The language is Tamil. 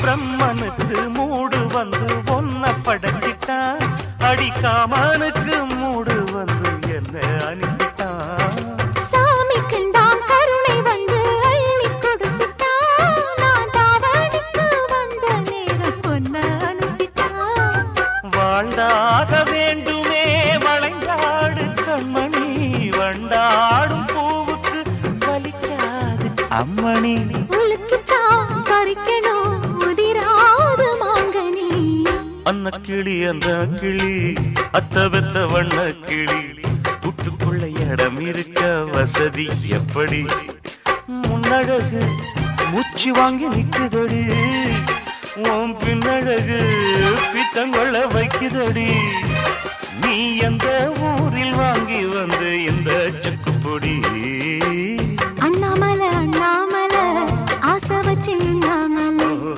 பிரம்மனுக்கு மூடு வந்து ஒன்ன படைச்சிட்டான், அடிக்காமனுக்கு மூடு வந்து என்ன அனுப்பிட்டான். சாமிக்கு தான் கருணை வந்து அள்ளி கொடுத்துட்டான், நான் தாவணிக்கு வந்த நேரம் பொன்ன அனுப்பிட்டான். வாழ்ந்தாக வேண்டுமே வளைந்தாடு கண்மணி, வண்டாடும் பூவுக்கு வலிக்காது அம்மணி. உலுக்கிச்சான் பறிக்கணும் உதிராது மாங்கனி. அன்ன கிளி அந்த கிளி அத்த வெத்த வண்ண கிளி, கூட்டுக்குள்ள இடம் இருக்க வசதி எப்படி? முன்னழகு மூச்சு வாங்கி நிக்குதடி, உன் பின்னழகு பித்தங்கொள்ள வைக்குதடி. நீ எந்த ஊரில் வாங்கி வந்து இந்த செக்கு பொடி? அண்ணாமலை அண்ணாமலை ஆசை வச்சு